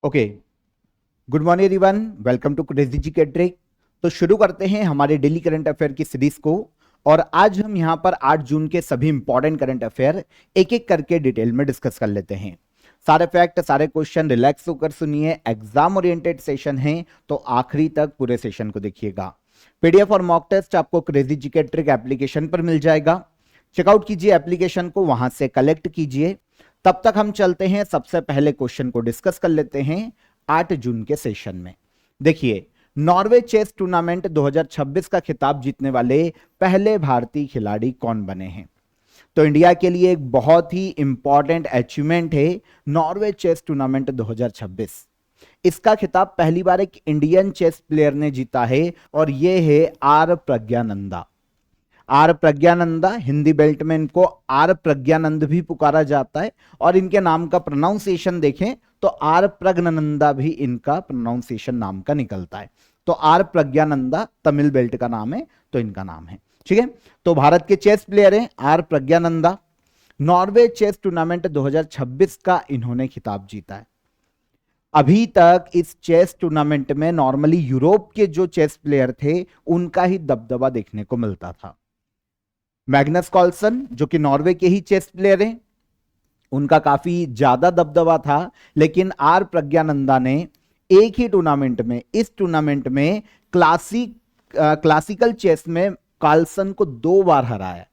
Okay, good morning everyone, welcome to crazy G K trick. तो शुरू करते हैं हमारे डेली करंट अफेयर की सीरीज को। और आज हम यहां पर 8 जून के सभी इंपॉर्टेंट करंट अफेयर एक एक करके डिटेल में डिस्कस कर लेते हैं। सारे फैक्ट, सारे क्वेश्चन रिलैक्स होकर सुनिए, एग्जाम ओरिएंटेड सेशन है तो आखिरी तक पूरे सेशन को देखिएगा। पीडीएफ और मॉक टेस्ट आपको crazy G K trick application पर मिल जाएगा। चेकआउट कीजिए एप्लीकेशन को, वहां से कलेक्ट कीजिए। तब तक हम चलते हैं, सबसे पहले क्वेश्चन को डिस्कस कर लेते हैं 8 जून के सेशन में। देखिए, नॉर्वे चेस टूर्नामेंट 2026 का खिताब जीतने वाले पहले भारतीय खिलाड़ी कौन बने हैं? तो इंडिया के लिए एक बहुत ही इंपॉर्टेंट अचीवमेंट है नॉर्वे चेस टूर्नामेंट 2026। इसका खिताब पहली बार एक इंडियन चेस प्लेयर ने जीता है और यह है R Praggnanandhaa. R Praggnanandhaa, Hindi belt में इनको आर प्रज्ञानंद भी पुकारा जाता है और इनके नाम का प्रोनाउंसिएशन देखें तो आर प्रज्ञानंदा भी इनका प्रोनाउंसिएशन नाम का निकलता है। तो आर प्रज्ञानंदा तमिल बेल्ट का नाम है, तो इनका नाम है। ठीक है, तो भारत के चेस प्लेयर हैं R Praggnanandhaa. Norway chess tournament 2026 का इन्होंने खिताब जीता है। अभी तक इस चेस टूर्नामेंट में नॉर्मली यूरोप के जो चेस प्लेयर थे उनका ही दबदबा देखने को मिलता था। मैग्नस कार्लसन जो कि नॉर्वे के ही चेस प्लेयर हैं, उनका काफी ज्यादा दबदबा था, लेकिन आर प्रज्ञानंदा ने एक ही टूर्नामेंट में, इस टूर्नामेंट में क्लासिकल चेस में कार्लसन को 2 बार हराया।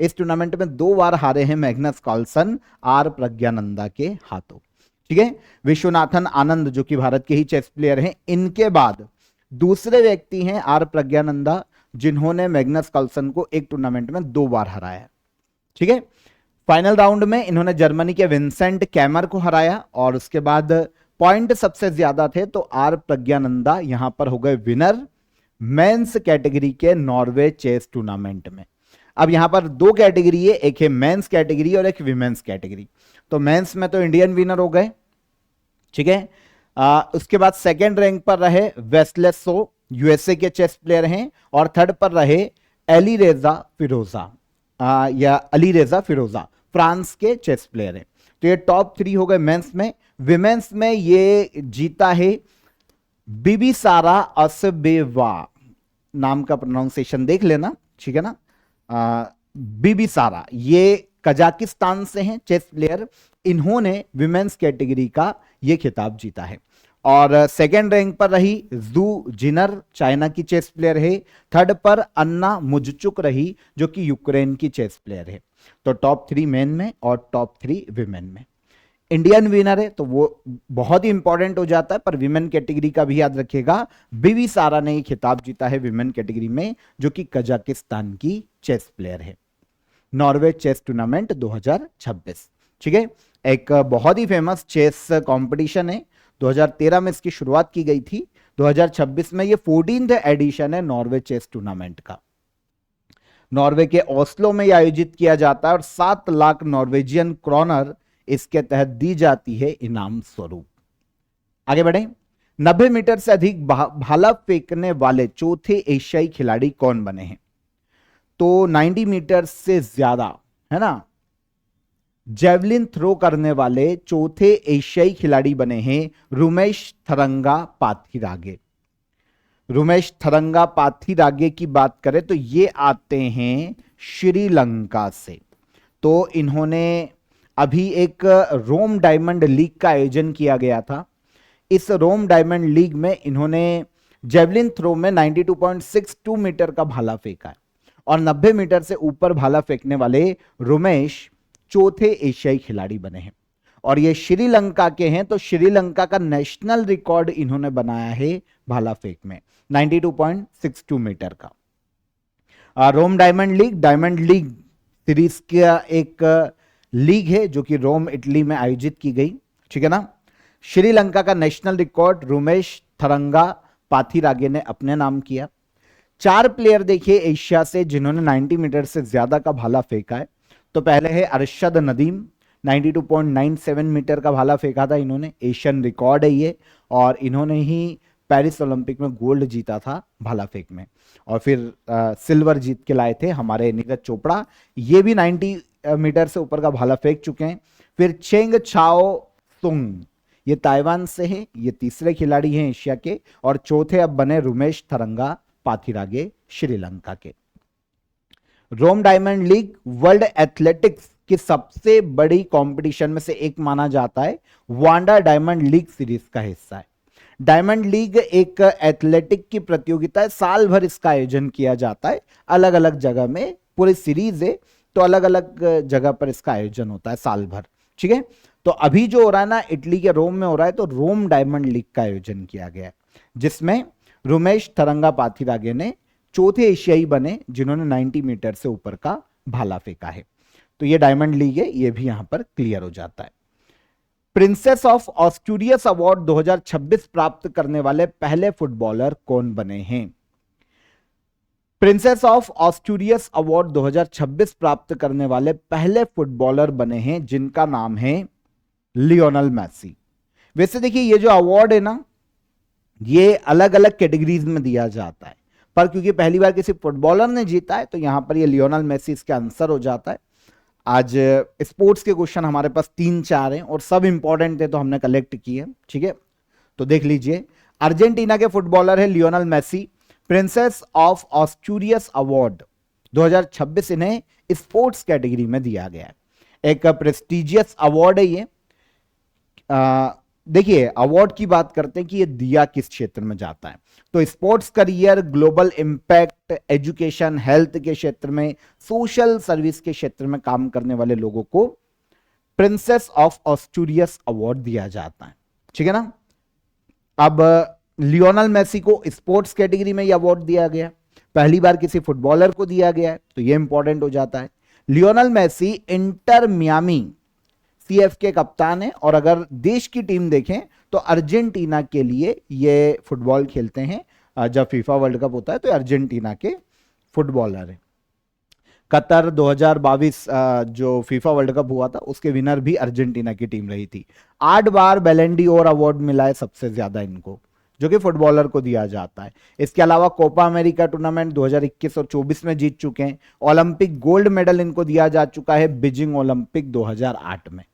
इस टूर्नामेंट में 2 बार हारे हैं मैग्नस कार्लसन आर प्रज्ञानंदा के हाथों। ठीक है, विश्वनाथन आनंद जो कि भारत के ही चेस प्लेयर हैं, इनके बाद दूसरे व्यक्ति हैं आर प्रज्ञानंदा जिन्होंने मैग्नस कार्लसन को एक टूर्नामेंट में 2 बार हराया। ठीक है, फाइनल राउंड में इन्होंने जर्मनी के विंसेंट कैमर को हराया और उसके बाद पॉइंट सबसे ज्यादा थे तो आर प्रज्ञानंदा यहां पर हो गए विनर मेंस कैटेगरी के नॉर्वे चेस टूर्नामेंट में। अब यहां पर 2 कैटेगरी है, एक है मेंस कैटेगरी और एक विमेंस कैटेगरी। तो मेंस में तो इंडियन विनर हो गए। ठीक है, उसके बाद सेकेंड रैंक पर रहे वेस्ले सो, यूएसए के चेस प्लेयर हैं, और थर्ड पर रहे अली रेजा फिरोजा या अली रेजा फिरोजा, फ्रांस के चेस प्लेयर हैं। तो ये टॉप 3 हो गए मेंस में। विमेंस में ये जीता है बिबिसारा असबेवा, नाम का प्रोनाउंसिएशन देख लेना, ठीक है ना। बिबिसारा, ये कजाकिस्तान से हैं चेस प्लेयर, इन्होंने विमेंस कैटेगरी का ये खिताब जीता है। और सेकेंड रैंक पर रही जू जिनर, चाइना की चेस प्लेयर है। थर्ड पर अन्ना मुजचुक रही जो कि यूक्रेन की चेस प्लेयर है। तो टॉप 3 मेन में और टॉप 3 विमेन में। इंडियन विनर है तो वो बहुत ही इंपॉर्टेंट हो जाता है, पर विमेन कैटेगरी का भी याद रखिएगा, बिबिसारा ने ये खिताब जीता है विमेन कैटेगरी में, जो कि कजाकिस्तान की चेस प्लेयर है। नॉर्वे चेस टूर्नामेंट 2026, ठीक है, एक बहुत ही फेमस चेस कंपटीशन है। 2013 में इसकी शुरुआत की गई थी, 2026 में ये 14th एडिशन है नॉर्वे चेस टूर्नामेंट का। नॉर्वे के ओस्लो में आयोजित किया जाता है और 7 लाख नॉर्वेजियन क्रॉनर इसके तहत दी जाती है इनाम स्वरूप। आगे बढ़े, 90 मीटर से अधिक भाला फेंकने वाले चौथे एशियाई खिलाड़ी कौन बने हैं? तो 90 मीटर से ज्यादा, है ना, जेवलिन थ्रो करने वाले चौथे एशियाई खिलाड़ी बने हैं रुमेश थरंगा पाथिरागे। रुमेश थरंगा पाथिरागे की बात करें तो ये आते हैं श्रीलंका से। तो इन्होंने अभी एक रोम डायमंड लीग का आयोजन किया गया था। इस रोम डायमंड लीग में इन्होंने जेवलिन थ्रो में 92.62 मीटर का भाला फेंका है और 90 मीटर से ऊपर भाला फेंकने वाले रुमेश चौथे एशियाई खिलाड़ी बने हैं। और ये श्रीलंका के हैं, तो श्रीलंका का नेशनल रिकॉर्ड इन्होंने बनाया है भाला फेंक में 92.62 मीटर का। रोम डायमंड लीग सीरीज का एक लीग है जो कि रोम इटली में आयोजित की गई, ठीक है ना। श्रीलंका का नेशनल रिकॉर्ड रुमेश थरंगा पाथिरागे ने अपने नाम किया। 4 प्लेयर देखिए एशिया से जिन्होंने 90 मीटर से ज्यादा का भाला फेंका है। तो पहले है अरशद नदीम, 92.97 मीटर का भाला फेंका था इन्होंने, एशियन रिकॉर्ड है ये, और इन्होंने ही पेरिस ओलंपिक में गोल्ड जीता था भाला फेंक में, और फिर सिल्वर जीत के लाए थे हमारे नीरज चोपड़ा, ये भी 90 मीटर से ऊपर का भाला फेंक चुके हैं। फिर चेंग छाओ सुंग, ये ताइवान से हैं, ये तीसरे खिलाड़ी हैं एशिया के, और चौथे अब बने रुमेश थरंगा पाथिरागे श्रीलंका के। रोम डायमंड लीग वर्ल्ड एथलेटिक्स की सबसे बड़ी कंपटीशन में से एक माना जाता है, वांडा डायमंड लीग सीरीज का हिस्सा है। डायमंड लीग एक एथलेटिक की प्रतियोगिता है, साल भर इसका आयोजन किया जाता है, अलग अलग जगह में, पूरी सीरीज है तो अलग अलग जगह पर इसका आयोजन होता है साल भर, ठीक है। तो अभी जो हो रहा है ना, इटली के रोम में हो रहा है, तो रोम डायमंड लीग का आयोजन किया गया है, जिसमें रुमेश थरंगा पाथिरागे ने चौथे एशियाई बने जिन्होंने 90 मीटर से ऊपर का भाला फेंका है। तो ये डायमंड लीग है, ये भी यहां पर क्लियर हो जाता है। प्रिंसेस ऑफ ऑस्ट्रेरियस अवार्ड 2026 प्राप्त करने वाले पहले फुटबॉलर कौन बने हैं? प्रिंसेस ऑफ ऑस्ट्रेरियस अवार्ड 2026 प्राप्त करने वाले पहले फुटबॉलर बने हैं जिनका नाम है लियोनेल मेसी। वैसे देखिए, ये जो अवार्ड है ना, ये अलग अलग कैटेगरीज में दिया जाता है, पर क्योंकि पहली बार किसी फुटबॉलर ने जीता है तो यहां पर ये लियोनेल मेसी इसका आंसर हो जाता है। आज स्पोर्ट्स के क्वेश्चन हमारे पास 3-4 हैं और सब इंपॉर्टेंट थे तो हमने कलेक्ट किए, ठीक है। तो देख लीजिए, अर्जेंटीना के फुटबॉलर है Lionel Messi. Princess of Asturias award 2026 इन्हें स्पोर्ट्स कैटेगरी में दिया गया है, एक प्रेस्टिजियस अवार्ड है ये। देखिए, अवार्ड की बात करते हैं कि ये दिया किस क्षेत्र में जाता है, तो sports career, global impact, education, health के क्षेत्र में, सोशल सर्विस के क्षेत्र में काम करने वाले लोगों को प्रिंसेस ऑफ ऑस्ट्रेरियस अवार्ड दिया जाता है, ठीक है ना। अब लियोनेल मेसी को स्पोर्ट्स कैटेगरी में यह अवार्ड दिया गया, पहली बार किसी फुटबॉलर को दिया गया है, तो यह इंपॉर्टेंट हो जाता है। Lionel Messi Inter Miami CF के कप्तान है, और अगर देश की टीम देखें तो अर्जेंटीना के लिए ये फुटबॉल खेलते हैं। जब फीफा वर्ल्ड कप होता है तो अर्जेंटीना के फुटबॉलर है। कतर 2022 जो फीफा वर्ल्ड कप हुआ था उसके विनर भी अर्जेंटीना की टीम रही थी। 8 बार बैलन डी'ओर अवार्ड मिला है सबसे ज्यादा इनको, जो कि फुटबॉलर को दिया जाता है। इसके अलावा कोपा अमेरिका टूर्नामेंट 2021 और 24 में जीत चुके हैं। ओलंपिक गोल्ड मेडल इनको दिया जा चुका है बीजिंग ओलंपिक 2008 में,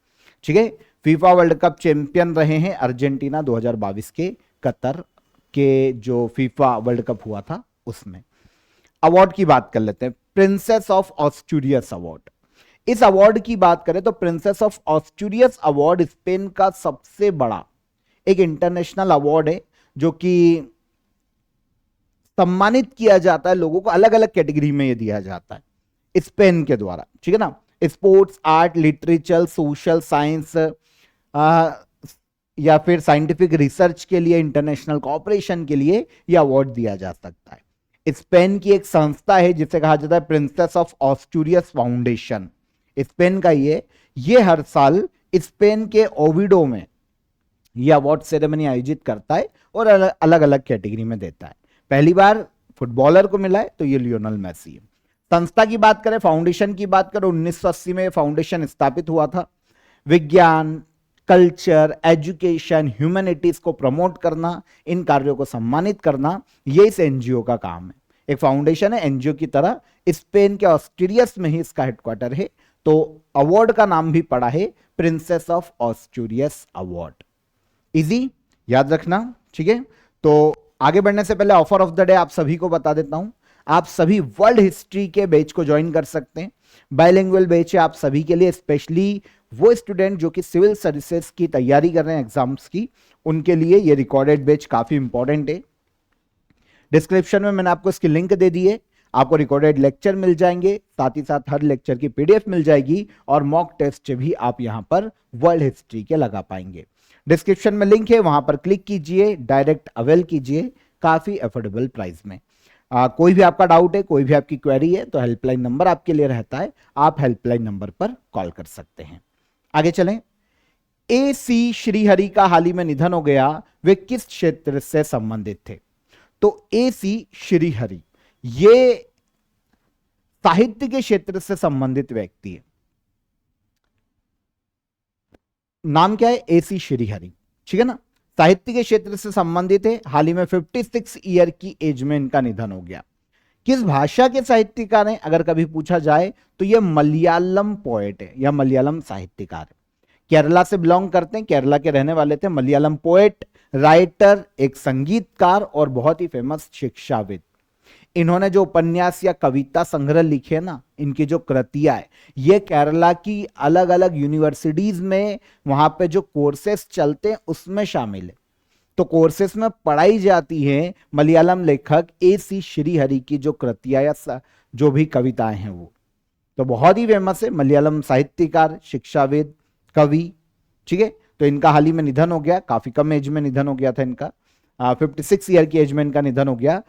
ठीक है। फीफा वर्ल्ड कप चैंपियन रहे हैं अर्जेंटीना 2022 के कतर के जो फीफा वर्ल्ड कप हुआ था उसमें। अवार्ड की बात कर लेते हैं, प्रिंसेस ऑफ ऑस्ट्रेरियस अवार्ड। इस अवार्ड की बात करें तो princess of Asturias award Spain का सबसे बड़ा एक इंटरनेशनल अवार्ड है, जो कि सम्मानित किया जाता है लोगों को, अलग अलग कैटेगरी में यह दिया जाता है स्पेन के द्वारा, ठीक है ना। Sports, art, literature, social science या फिर साइंटिफिक रिसर्च के लिए, इंटरनेशनल कोऑपरेशन के लिए यह अवार्ड दिया जा सकता है। स्पेन की एक संस्था है जिसे कहा जाता है प्रिंसेस ऑफ ऑस्ट्रेरियस फाउंडेशन, स्पेन का ये हर साल स्पेन के ओविडो में यह अवार्ड सेरेमनी आयोजित करता है और अलग अलग कैटेगरी में देता है। पहली बार फुटबॉलर को मिला है तो ये लियोनेल मेसी है। संस्था की बात करें, फाउंडेशन की बात करें, 1980 में फाउंडेशन स्थापित हुआ था। विज्ञान, कल्चर, एजुकेशन, ह्यूमैनिटीज को प्रमोट करना, इन कार्यों को सम्मानित करना, ये इस एनजीओ का काम है। एक फाउंडेशन है एनजीओ की तरह, स्पेन के ऑस्ट्रेरियस में ही इसका हेडक्वार्टर है। तो अवार्ड का नाम भी पड़ा है princess of Asturias award. Easy याद रखना, ठीक है। तो आगे बढ़ने से पहले ऑफर ऑफ द डे आप सभी को बता देता हूं। आप सभी वर्ल्ड हिस्ट्री के बैच को ज्वाइन कर सकते हैं। बाइलिंगुअल बैच है आप सभी के लिए, स्पेशली वो स्टूडेंट जो कि सिविल सर्विसेज की तैयारी कर रहे हैं एग्जाम्स की, उनके लिए ये रिकॉर्डेड बैच काफी इंपॉर्टेंट है। डिस्क्रिप्शन में मैंने आपको इसकी लिंक दे दी है, आपको रिकॉर्डेड लेक्चर मिल जाएंगे, साथ ही साथ हर लेक्चर की पीडीएफ मिल जाएगी और मॉक टेस्ट भी आप यहां पर वर्ल्ड हिस्ट्री के लगा पाएंगे। डिस्क्रिप्शन में लिंक है, वहां पर क्लिक कीजिए, डायरेक्ट अवेल कीजिए काफी अफोर्डेबल प्राइस में। कोई भी आपका डाउट है, कोई भी आपकी क्वेरी है तो हेल्पलाइन नंबर आपके लिए रहता है, आप हेल्पलाइन नंबर पर कॉल कर सकते हैं। आगे चलें। AC श्रीहरि का हाल ही में निधन हो गया, वे किस क्षेत्र से संबंधित थे? तो AC श्रीहरि ये साहित्य के क्षेत्र से संबंधित व्यक्ति है। नाम क्या है? AC श्रीहरि, ठीक है ना। साहित्य के क्षेत्र से संबंधित है, हाल ही में 56 ईयर की एज में इनका निधन हो गया। किस भाषा के साहित्यकार हैं अगर कभी पूछा जाए तो यह मलयालम पोएट है या मलयालम साहित्यकार है। केरला से बिलोंग करते हैं, केरला के रहने वाले थे, मलयालम पोएट, राइटर, एक संगीतकार और बहुत ही फेमस शिक्षाविद। इन्होंने जो उपन्यास या कविता संग्रह लिखे ना, इनकी जो कृतियां है, ये केरला की अलग अलग यूनिवर्सिटीज में वहां पे जो कोर्सेस चलते हैं उसमें शामिल है। तो कोर्सेस में पढ़ाई जाती है मलयालम लेखक AC श्रीहरि की जो कृतियां या जो भी कविताएं हैं वो। तो बहुत ही फेमस है, मलयालम साहित्यकार, शिक्षाविद, कवि। ठीक है, तो इनका हाल ही में निधन हो गया, काफी कम एज में निधन हो गया था इनका, 56 ईयर की एज में इनका निधन हो गया।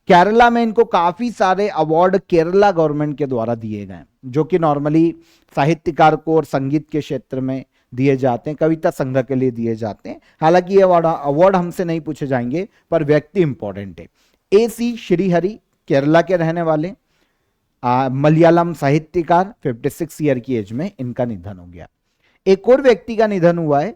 केरला में इनको काफी सारे अवार्ड केरला गवर्नमेंट के द्वारा दिए गए, जो कि नॉर्मली साहित्यकार को और संगीत के क्षेत्र में दिए जाते हैं, कविता संग्रह के लिए दिए जाते हैं। हालांकि ये अवार्ड हमसे नहीं पूछे जाएंगे, पर व्यक्ति इंपॉर्टेंट है। AC श्रीहरि, केरला के रहने वाले, मलयालम साहित्यकार, 56 ईयर की एज में इनका निधन हो गया। एक और व्यक्ति का निधन हुआ है,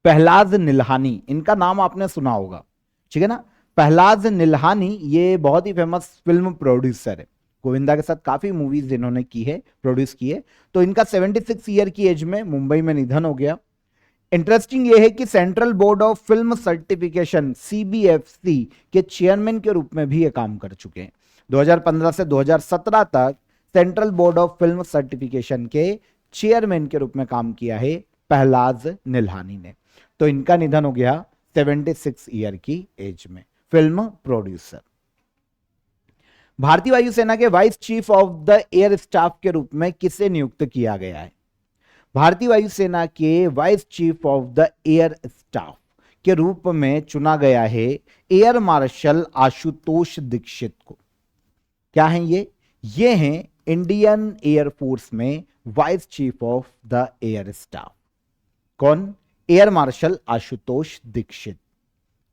प्रहलाद निल्हानी। इनका नाम आपने सुना होगा, ठीक है ना। प्रहलाद निल्हानी ये बहुत ही फेमस फिल्म प्रोड्यूसर है, गोविंदा के साथ काफी मूवीज इन्होंने की है, प्रोड्यूस की है। तो इनका 76 ईयर की एज में मुंबई में निधन हो गया। इंटरेस्टिंग ये है कि central board of film certification CBFC के चेयरमैन के रूप में भी ये काम कर चुके हैं। 2015 से 2017 तक central board of film certification के चेयरमैन के रूप में काम किया है प्रहलाद निल्हानी ने। तो इनका निधन हो गया 76 ईयर की एज में, फिल्म प्रोड्यूसर। भारतीय वायुसेना के vice chief of the air staff के रूप में किसे नियुक्त किया गया है? भारतीय वायुसेना के vice chief of the air staff के रूप में चुना गया है एयर मार्शल आशुतोष दीक्षित को। क्या है ये हैं इंडियन एयरफोर्स में vice chief of the air staff. कौन? Air marshal Ashutosh Dikshit.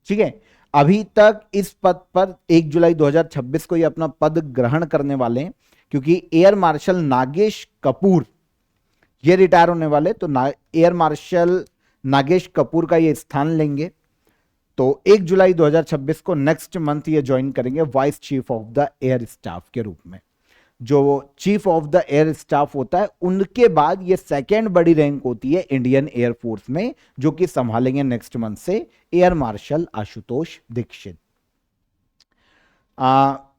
ठीक है, अभी तक इस पद पर 1 जुलाई 2026 को ये अपना पद ग्रहण करने वाले हैं, क्योंकि एयर मार्शल नागेश कपूर ये रिटायर होने वाले, तो एयर मार्शल नागेश कपूर का ये स्थान लेंगे। तो 1 जुलाई 2026 को नेक्स्ट मंथ ये ज्वाइन करेंगे vice chief of the air staff के रूप में। जो chief of the air staff होता है, उनके बाद ये सेकेंड बड़ी रैंक होती है इंडियन एयरफोर्स में, जो कि संभालेंगे नेक्स्ट मंथ से एयर मार्शल आशुतोष दीक्षित।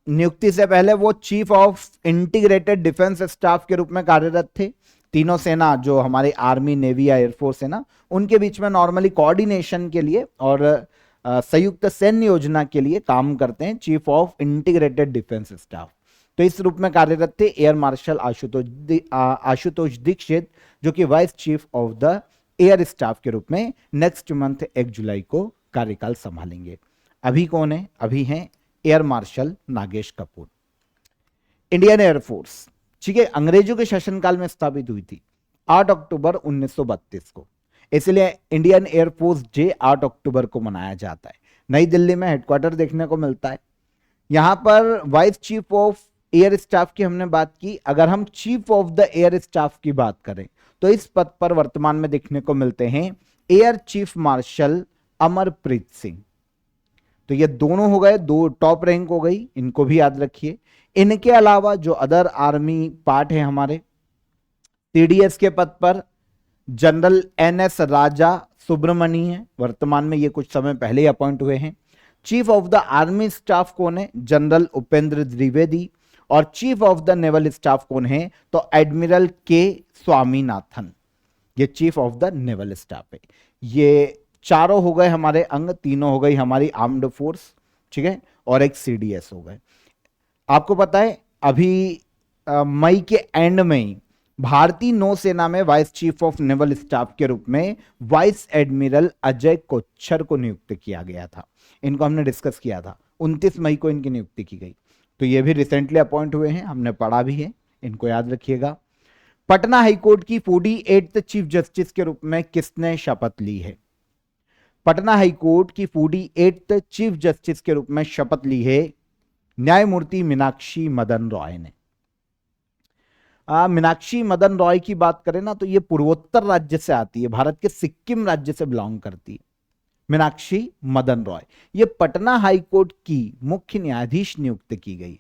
नियुक्ति से पहले वो chief of integrated defence staff के रूप में कार्यरत थे। तीनों सेना, जो हमारे आर्मी, नेवी या एयरफोर्स है ना, उनके बीच में नॉर्मली कोऑर्डिनेशन के लिए और संयुक्त सैन्य योजना के लिए काम करते हैं chief of integrated defence staff. तो इस रूप में कार्यरत थे एयर मार्शल आशुतोष दीक्षित, जो कि vice chief of the air staff के रूप में नेक्स्ट मंथ 1 जुलाई को कार्यकाल संभालेंगे। अभी कौन है? अभी हैं air marshal Nagesh Kapoor. Indian air force, ठीक है, अंग्रेजों के शासनकाल में स्थापित हुई थी 8 अक्टूबर 1932 को, इसलिए इंडियन एयरफोर्स डे 8 अक्टूबर को मनाया जाता है। नई दिल्ली में हेडक्वार्टर देखने को मिलता है। यहां पर vice chief of air staff की हमने बात की। अगर हम chief of the air staff की बात करें तो इस पद पर वर्तमान में देखने को मिलते हैं air chief marshal Amarpreet Singh. तो ये दोनों हो गए, दो टॉप रैंक हो गई, इनको भी याद रखिए। इनके अलावा जो अदर आर्मी पार्ट है हमारे, CDS के पद पर जनरल NS राजा सुब्रमणी है, वर्तमान में ये कुछ समय पहले ही अपॉइंट हुए हैं। Chief of the army staff कौन है? जनरल उपेंद्र द्विवेदी। और chief of the naval staff कौन है? तो एडमिरल K स्वामीनाथन, ये chief of the naval staff है। ये चारों हो गए हमारे अंग, तीनों हो गई हमारी आर्म्ड फोर्स, ठीक है, और एक CDS हो गए। आपको पता है अभी मई के एंड में ही भारतीय नौसेना में vice chief of naval staff के रूप में वाइस एडमिरल अजय कोच्छर को नियुक्त किया गया था। इनको हमने डिस्कस किया था, 29 मई को इनकी नियुक्ति की गई। तो ये भी रिसेंटली अपॉइंट हुए हैं, हमने पढ़ा भी है, इनको याद रखिएगा। पटना हाईकोर्ट की 48th चीफ जस्टिस के रूप में किसने शपथ ली है? पटना हाईकोर्ट की 48th चीफ जस्टिस के रूप में शपथ ली है न्यायमूर्ति मीनाक्षी मदन रॉय ने। मीनाक्षी मदन रॉय की बात करें ना, तो ये पूर्वोत्तर राज्य से आती है, भारत के सिक्किम राज्य से बिलोंग करती है मीनाक्षी मदन रॉय। ये पटना हाईकोर्ट की मुख्य न्यायाधीश नियुक्त की गई।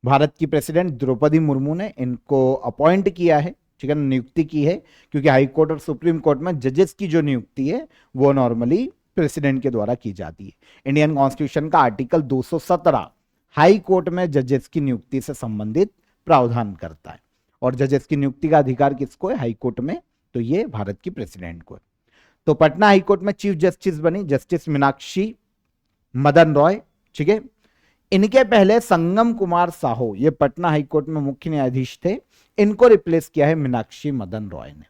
भारत की प्रेसिडेंट द्रौपदी मुर्मू ने इनको अपॉइंट किया है ठीक है, नियुक्ति की है, क्योंकि हाई कोर्ट और सुप्रीम कोर्ट में जजेस की जो नियुक्ति है वो नॉर्मली प्रेसिडेंट के द्वारा की जाती है। इंडियन कॉन्स्टिट्यूशन का आर्टिकल 217 हाई कोर्ट में जजेस की नियुक्ति से संबंधित प्रावधान करता है, और जजेस की नियुक्ति का अधिकार किसको है? हाई कोर्ट में, तो ये भारत की प्रेसिडेंट को है। तो पटना हाई कोर्ट में चीफ जस्टिस बनी जस्टिस मीनाक्षी मदन रॉय, ठीक है। इनके पहले संगम कुमार साहो, ये पटना हाई कोर्ट में मुख्य न्यायाधीश थे, इनको रिप्लेस किया है मीनाक्षी मदन रॉय ने।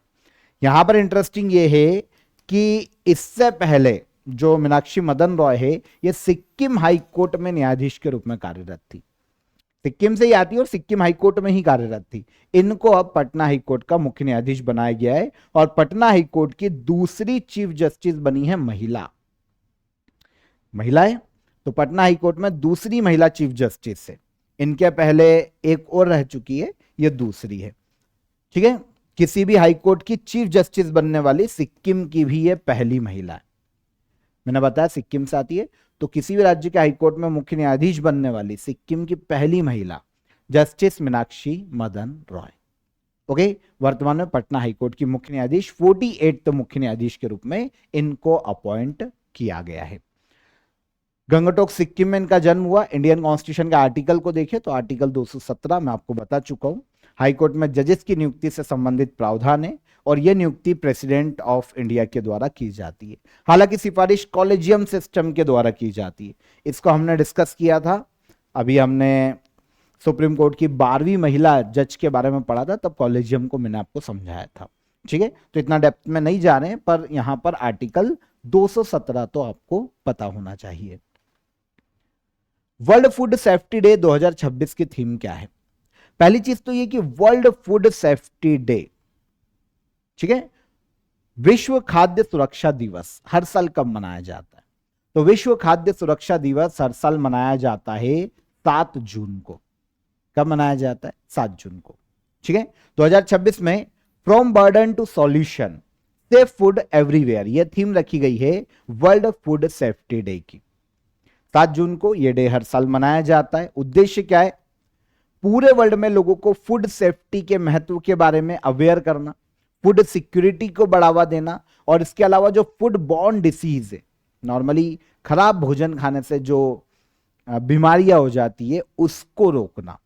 यहां पर इंटरेस्टिंग ये है कि इससे पहले जो मीनाक्षी मदन रॉय है, ये सिक्किम हाई कोर्ट में न्यायाधीश के रूप में कार्यरत थी, सिक्किम से ही आती है और सिक्किम हाई कोर्ट में ही कार्यरत थी। इनको अब पटना हाई कोर्ट का मुख्य न्यायाधीश बनाया गया है, और पटना हाई कोर्ट की दूसरी चीफ जस्टिस बनी है महिला है, तो पटना हाई कोर्ट में दूसरी महिला चीफ जस्टिस है। इनके पहले एक और रह चुकी है, ये दूसरी है, ठीक है। किसी भी हाई कोर्ट की चीफ जस्टिस बनने वाली सिक्किम की भी ये पहली महिला है। मैंने बताया सिक्किम से आती है, तो किसी भी राज्य के हाई कोर्ट में मुख्य न्यायाधीश बनने वाली सिक्किम की पहली महिला जस्टिस मीनाक्षी मदन रॉय। ओके, वर्तमान में पटना हाई कोर्ट की मुख्य न्यायाधीश 48 मुख्य न्यायाधीश के रूप में इनको अपॉइंट किया गया है। गंगटोक सिक्किम में इनका जन्म हुआ। इंडियन कॉन्स्टिट्यूशन का आर्टिकल को देखें तो आर्टिकल 217 मैं आपको बता चुका हूं, हाई कोर्ट में जजेस की नियुक्ति से संबंधित प्रावधान है, और यह नियुक्ति प्रेसिडेंट ऑफ इंडिया के द्वारा की जाती है। हालांकि सिफारिश कॉलेजियम सिस्टम के द्वारा की जाती है, इसको हमने डिस्कस किया था। अभी हमने सुप्रीम कोर्ट की 12वीं महिला जज के बारे में पढ़ा था, तब कॉलेजियम को मैंने आपको समझाया था, ठीक है। तो इतना डेप्थ में नहीं जा रहे हैं, पर यहां पर आर्टिकल 217 तो आपको पता होना चाहिए। वर्ल्ड फूड सेफ्टी डे 2026 की थीम क्या है? पहली चीज तो ये कि वर्ल्ड फूड सेफ्टी डे, ठीक है, विश्व खाद्य सुरक्षा दिवस हर साल कब मनाया जाता है? तो विश्व खाद्य सुरक्षा दिवस हर साल मनाया जाता है 7 जून को। कब मनाया जाता है? 7 जून को, ठीक है। 2026 में from burden to solution, safe food everywhere, यह थीम रखी गई है वर्ल्ड फूड सेफ्टी डे की। 7 जून को यह डे हर साल मनाया जाता है। उद्देश्य क्या है? पूरे वर्ल्ड में लोगों को फूड सेफ्टी के महत्व के बारे में अवेयर करना, फूड सिक्योरिटी को बढ़ावा देना, और इसके अलावा जो फूड बॉर्न डिसीज है, नॉर्मली खराब भोजन खाने से जो बीमारियां हो जाती है उसको रोकना,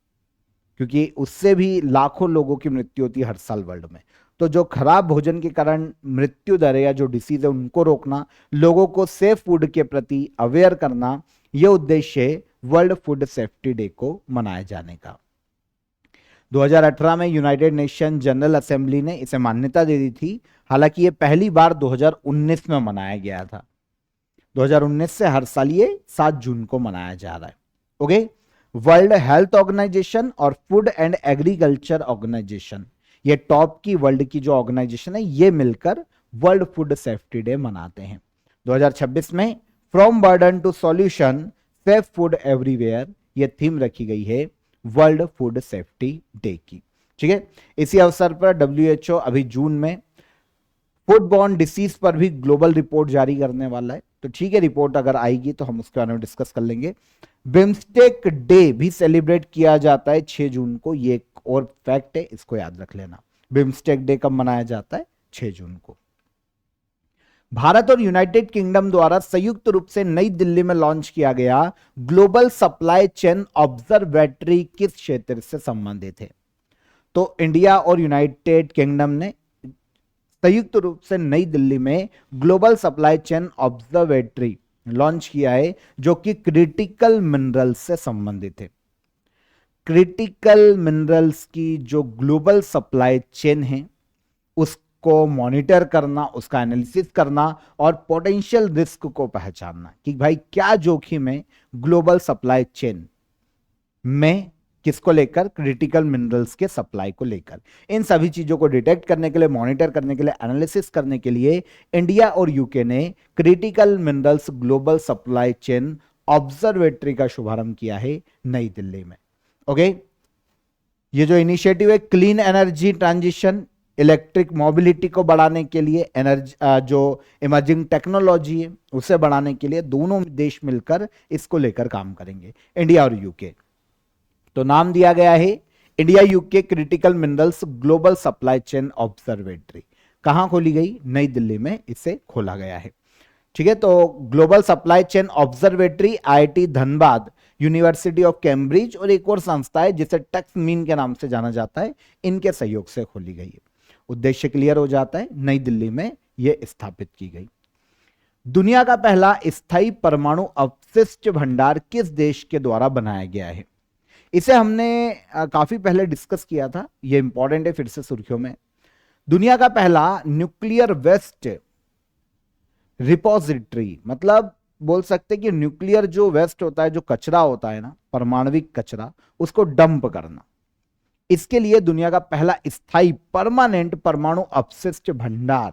क्योंकि उससे भी लाखों लोगों की मृत्यु होती है हर साल वर्ल्ड में। तो जो खराब भोजन के कारण मृत्यु दर है या जो डिसीज है उनको रोकना, लोगों को सेफ फूड के प्रति अवेयर करना, यह उद्देश्य है वर्ल्ड फूड सेफ्टी डे को मनाए जाने का। 2018 में यूनाइटेड नेशन जनरल असेंबली ने इसे मान्यता दे दी थी, हालांकि यह पहली बार 2019 में मनाया गया था। 2019 से हर साल ये 7 जून को मनाया जा रहा है। ओके, वर्ल्ड हेल्थ ऑर्गेनाइजेशन और फूड एंड एग्रीकल्चर ऑर्गेनाइजेशन, ये टॉप की वर्ल्ड की जो ऑर्गेनाइजेशन है, ये मिलकर वर्ल्ड फूड सेफ्टी डे मनाते हैं। 2026 में from burden to solution, safe food everywhere, ये थीम रखी गई है वर्ल्ड फूड सेफ्टी डे की, ठीक है। इसी अवसर पर WHO अभी जून में फूड बॉर्न डिसीज पर भी ग्लोबल रिपोर्ट जारी करने वाला है। तो ठीक है, रिपोर्ट अगर आएगी तो हम उसके बारे में डिस्कस कर लेंगे। बिम्स्टेक डे भी सेलिब्रेट किया जाता है 6 जून को, ये एक और फैक्ट है, इसको याद रख लेना। बिम्स्टेक डे कब मनाया जाता है? 6 जून को। भारत और यूनाइटेड किंगडम द्वारा संयुक्त रूप से नई दिल्ली में लॉन्च किया गया ग्लोबल सप्लाई चेन ऑब्जर्वेटरी किस क्षेत्र से संबंधित है? तो इंडिया और यूनाइटेड किंगडम ने संयुक्त रूप से नई दिल्ली में global supply chain observatory launch किया है, जो कि क्रिटिकल मिनरल्स से संबंधित है। क्रिटिकल मिनरल्स की जो ग्लोबल सप्लाई चेन है उसको मॉनिटर करना, उसका एनालिसिस करना और पोटेंशियल रिस्क को पहचानना कि भाई क्या जोखिम है ग्लोबल सप्लाई चेन में, किसको लेकर? क्रिटिकल मिनरल्स के सप्लाई को लेकर। इन सभी चीजों को डिटेक्ट करने के लिए, मॉनिटर करने के लिए, एनालिसिस करने के लिए इंडिया और यूके ने critical minerals global supply chain observatory का शुभारंभ किया है नई दिल्ली में। ओके, ये जो इनिशिएटिव है clean energy transition, electric mobility को बढ़ाने के लिए, एनर्जी जो इमर्जिंग टेक्नोलॉजी है उसे बढ़ाने के लिए दोनों देश मिलकर इसको लेकर काम करेंगे, इंडिया और यूके। तो नाम दिया गया है India UK critical minerals global supply chain observatory कहां खोली गई? नई दिल्ली में इसे खोला गया है। ठीक है, तो global supply chain observatory IIT Dhanbad, university of Cambridge और एक और संस्था है जिसे टैक्स मीन के नाम से जाना जाता है, इनके सहयोग से खोली गई है। उद्देश्य क्लियर हो जाता है, नई दिल्ली में यह स्थापित की गई। दुनिया का पहला स्थायी परमाणु अपशिष्ट भंडार किस देश के द्वारा बनाया गया है? इसे हमने काफी पहले डिस्कस किया था, यह इंपॉर्टेंट है, फिर से सुर्खियों में। दुनिया का पहला न्यूक्लियर वेस्ट रिपोजिटरी, मतलब बोल सकते कि न्यूक्लियर जो वेस्ट होता है, जो कचरा होता है ना, परमाणविक कचरा, उसको डंप करना, इसके लिए दुनिया का पहला स्थायी परमानेंट परमाणु अपशिष्ट भंडार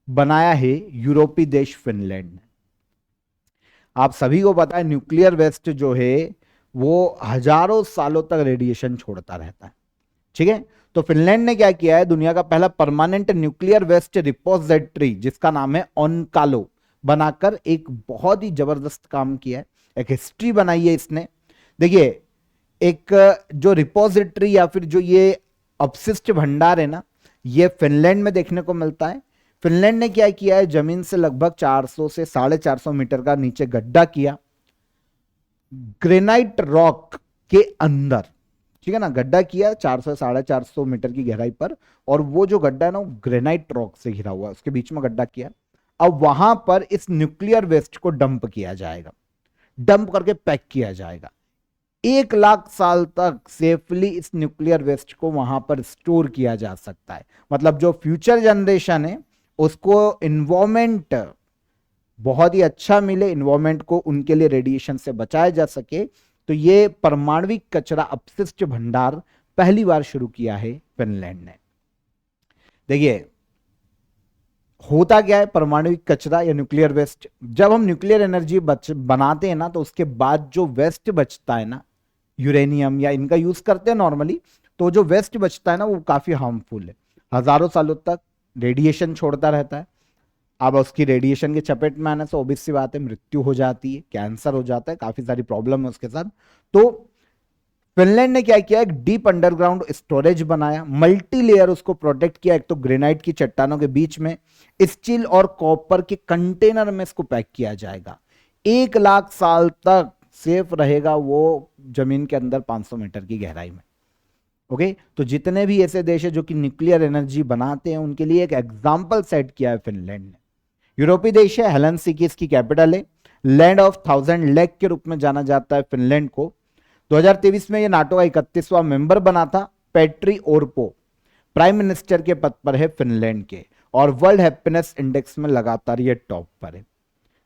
बनाया है यूरोपीय देश फिनलैंड ने। आप सभी को पता है न्यूक्लियर वेस्ट जो है वो हजारों सालों तक रेडिएशन छोड़ता रहता है। ठीक है, तो फिनलैंड ने क्या किया है, दुनिया का पहला परमानेंट न्यूक्लियर वेस्ट रिपोजिटरी जिसका नाम है ओनकालो बनाकर एक बहुत ही जबरदस्त काम किया है, एक हिस्ट्री बनाई है इसने। देखिए, एक जो रिपोजिटरी या फिर जो ये अपशिष्ट भंडार है ना, ये फिनलैंड में देखने को मिलता है। फिनलैंड ने क्या किया है, जमीन से लगभग 400 से 450 मीटर का नीचे गड्ढा किया, ग्रेनाइट रॉक के अंदर। ठीक है ना, गड्ढा किया 400 450 मीटर की गहराई पर, और वो जो गड्ढा है ना, वो ग्रेनाइट रॉक से घिरा हुआ है, उसके बीच में गड्ढा किया। अब वहां पर इस न्यूक्लियर वेस्ट को डंप किया जाएगा, डंप करके पैक किया जाएगा। 1 लाख साल तक सेफली इस न्यूक्लियर वेस्ट को वहां पर स्टोर किया जा सकता है। मतलब जो फ्यूचर जनरेशन है उसको इन्वायरमेंट बहुत ही अच्छा मिले, इन्वायरमेंट को उनके लिए रेडिएशन से बचाया जा सके। तो ये परमाणविक कचरा अपशिष्ट भंडार पहली बार शुरू किया है फिनलैंड ने। देखिए, होता क्या है परमाणविक कचरा या न्यूक्लियर वेस्ट, जब हम न्यूक्लियर एनर्जी बनाते हैं ना, तो उसके बाद जो वेस्ट बचता है ना, यूरेनियम या इनका यूज करते हैं नॉर्मली, तो जो वेस्ट बचता है ना, वो काफी हार्मफुल है, हजारों सालों तक रेडिएशन छोड़ता रहता है। अब उसकी रेडिएशन के चपेट में आने से ऑब्वियस सी बात है मृत्यु हो जाती है, कैंसर हो जाता है, काफी सारी प्रॉब्लम है उसके साथ। तो फिनलैंड ने क्या किया, एक डीप अंडरग्राउंड स्टोरेज बनाया, मल्टी लेयर उसको प्रोटेक्ट किया। एक तो ग्रेनाइट की चट्टानों के बीच में स्टील और कॉपर के कंटेनर में इसको पैक किया जाएगा। 1 लाख साल तक सेफ रहेगा वो जमीन के अंदर 500 मीटर की गहराई में। ओके, तो जितने भी ऐसे देश है जो कि न्यूक्लियर एनर्जी बनाते हैं, उनके लिए एक एग्जाम्पल सेट किया है फिनलैंड ने। यूरोपीय देश है, हेलसिंकी इसकी कैपिटल है, लैंड ऑफ 1000 लेक के रूप में जाना जाता है फिनलैंड को। 2023 में यह नाटो का 31वां मेंबर बना था। पेट्री ओरपो प्राइम मिनिस्टर के पद पर है फिनलैंड के, और वर्ल्ड हैप्पीनेस इंडेक्स में लगातार ये टॉप पर है।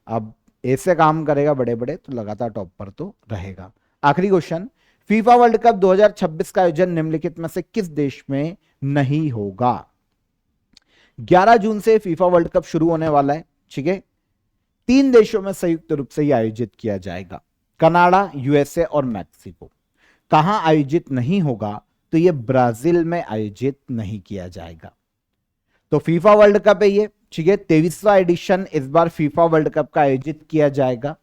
अब ऐसे काम करेगा बड़े बड़े तो लगातार टॉप पर तो रहेगा। आखिरी क्वेश्चन, फीफा वर्ल्ड कप 2026 का आयोजन निम्नलिखित में से किस देश में नहीं होगा? 11 जून से फीफा वर्ल्ड कप शुरू होने वाला है। ठीक है, 3 देशों में संयुक्त रूप से यह आयोजित किया जाएगा, कनाडा, यूएसए और मैक्सिको। कहां आयोजित नहीं होगा? तो यह ब्राजील में आयोजित नहीं किया जाएगा। तो फीफा वर्ल्ड कप है ये, ठीक है, 23वां एडिशन इस बार फीफा वर्ल्ड कप का आयोजित किया जाएगा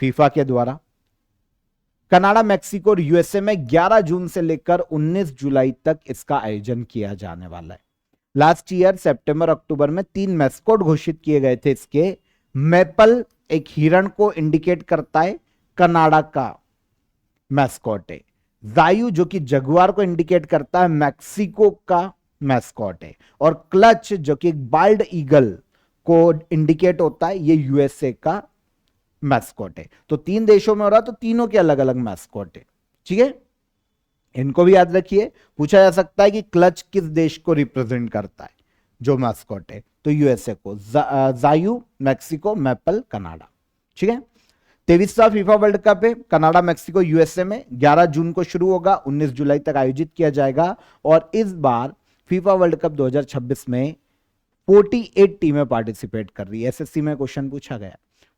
फीफा के द्वारा। कनाडा, मैक्सिको और यूएसए में 11 जून से लेकर 19 जुलाई तक इसका आयोजन किया जाने वाला है। लास्ट ईयर सितंबर अक्टूबर में 3 मैस्कोट घोषित किए गए थे इसके। मैपल एक हिरण को इंडिकेट करता है, कनाडा का मैस्कॉट है। जायू जो कि जगुआर को इंडिकेट करता है, मैक्सिको का मैस्कॉट है। और क्लच जो कि बाल्ड ईगल को इंडिकेट होता है, ये यूएसए का मैस्कॉट है। तो 3 देशों में हो रहा, तो तीनों के अलग अलग मैस्कॉट है। ठीक है, इनको भी याद रखिए। पूछा जा सकता है कि क्लच किस देश को रिप्रेजेंट करता है जो मैस्कॉट है, तो यूएसए को। जायू मैक्सिको, मैपल कनाडा। ठीक है, 23वां फीफा वर्ल्ड कप है, कनाडा, मैक्सिको, यूएसए में 11 जून को शुरू होगा, 19 जुलाई तक आयोजित किया जाएगा। और इस बार फीफा वर्ल्ड कप 2026 में 48 टीमें पार्टिसिपेट कर रही है। एसएससी में क्वेश्चन पूछा गया,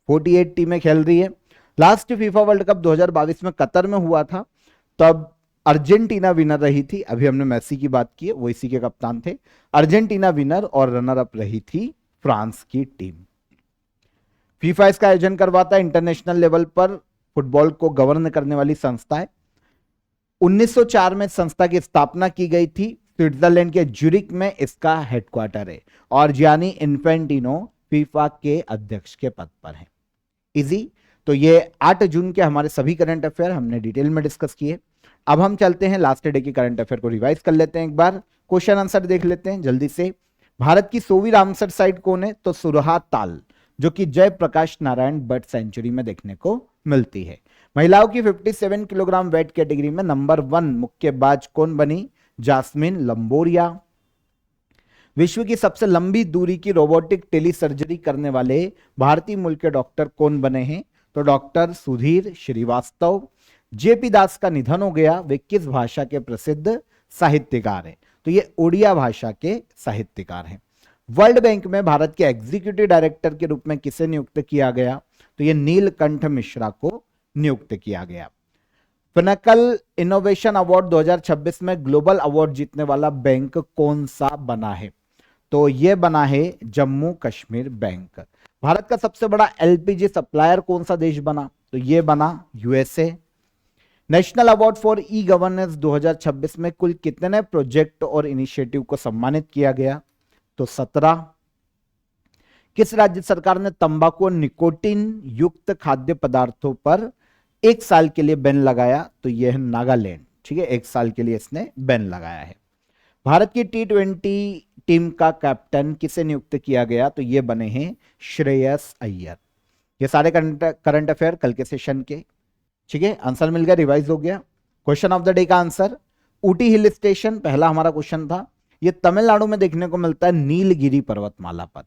48 टीमें खेल रही है। लास्ट फीफा वर्ल्ड कप 2022 में कतर में हुआ था, तब अर्जेंटीना विनर रही थी। अभी हमने मेसी की बात की है, वो इसी के कप्तान थे। अर्जेंटीना विनर और रनर अप रही थी फ्रांस की टीम। फीफा इसका आयोजन करवाता है, इंटरनेशनल लेवल पर फुटबॉल को गवर्न करने वाली संस्था है। 1904 में संस्था की स्थापना की गई थी। स्विट्जरलैंड के ज्यूरिक में इसका हेडक्वार्टर है और जियानी इन्फेंटिनो फीफा के अध्यक्ष के पद पर है। इजी। तो ये 8 जून के हमारे सभी करंट अफेयर हमने डिटेल में डिस्कस किए। अब हम चलते हैं लास्ट डे के करंट अफेयर को रिवाइज कर लेते हैं, एक बार क्वेश्चन आंसर देख लेते हैं जल्दी से। भारत की 100वीं रामसर साइट कौन है? तो सुरहा ताल, जो कि जयप्रकाश नारायण बर्ड सेंचुरी में देखने को मिलती है। महिलाओं की 57 किलोग्राम वेट कैटेगरी में नंबर 1 मुक्केबाज कौन बनी? जास्मिन लंबोरिया। विश्व की सबसे लंबी दूरी की रोबोटिक टेली सर्जरी करने वाले भारतीय मूल के डॉक्टर कौन बने हैं? तो डॉक्टर सुधीर श्रीवास्तव। जेपी दास का निधन हो गया, वे किस भाषा के प्रसिद्ध साहित्यकार हैं? तो ये ओडिया भाषा के साहित्यकार हैं। वर्ल्ड बैंक में भारत के एग्जीक्यूटिव डायरेक्टर के रूप में किसे नियुक्त किया गया? तो ये नीलकंठ मिश्रा को नियुक्त किया गया। पिनकल इनोवेशन अवार्ड 2026 में ग्लोबल अवार्ड जीतने वाला बैंक कौन सा बना है? तो यह बना है जम्मू कश्मीर बैंक। भारत का सबसे बड़ा एलपीजी सप्लायर कौन सा देश बना? तो यह बना USA. National award for e governance 2026 में कुल कितने प्रोजेक्ट और इनिशिएटिव को सम्मानित किया गया? तो 17। किस राज्य सरकार ने तंबाकू और निकोटीन युक्त खाद्य पदार्थों पर 1 साल के लिए बैन लगाया? तो यह है नागालैंड। ठीक है, 1 साल के लिए इसने बैन लगाया है। भारत की T20 टीम का कैप्टन किसे नियुक्त किया गया? तो यह बने हैं श्रेयस अय्यर। ये सारे करंट अफेयर कल के सेशन के। ठीक है, आंसर मिल गया, रिवाइज हो गया। क्वेश्चन ऑफ द डे का आंसर, ऊटी हिल स्टेशन पहला हमारा क्वेश्चन था। यह तमिलनाडु में देखने को मिलता है नीलगिरी पर्वतमाला पर।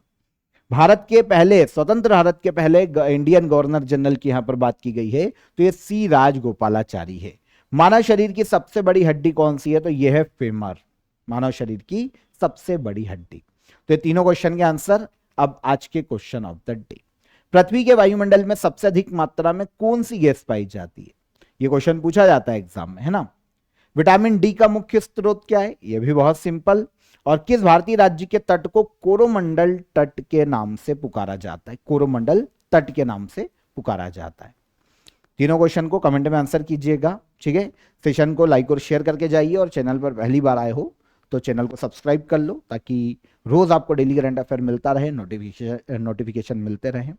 भारत के पहले स्वतंत्र भारत के पहले इंडियन गवर्नर जनरल की यहां पर बात की गई है, तो ये सी राजगोपालाचारी है। मानव शरीर की सबसे बड़ी हड्डी कौन सी है? तो यह है फेमर, मानव शरीर की सबसे बड़ी हड्डी। तो ये तीनों क्वेश्चन के आंसर अब आज के क्वेश्चन ऑफ द डे। पृथ्वी के वायुमंडल में सबसे अधिक मात्रा में कौन सी गैस पाई जाती है? ये क्वेश्चन पूछा जाता है एग्जाम में, है ना। विटामिन डी का मुख्य स्रोत क्या है? यह भी बहुत सिंपल। और किस भारतीय राज्य के तट को कोरोमंडल तट के नाम से पुकारा जाता है? कोरोमंडल तट के नाम से पुकारा जाता है। तीनों क्वेश्चन को कमेंट में आंसर कीजिएगा। ठीक है, सेशन को लाइक और शेयर करके जाइए और चैनल पर पहली बार आए हो तो चैनल को सब्सक्राइब कर लो ताकि रोज आपको डेली करंट अफेयर मिलता रहे, नोटिफिकेशन मिलते रहे।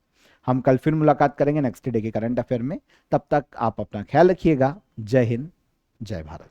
हम कल फिर मुलाकात करेंगे नेक्स्ट डे के करंट अफेयर में। तब तक आप अपना ख्याल रखिएगा। जय हिंद, जय भारत।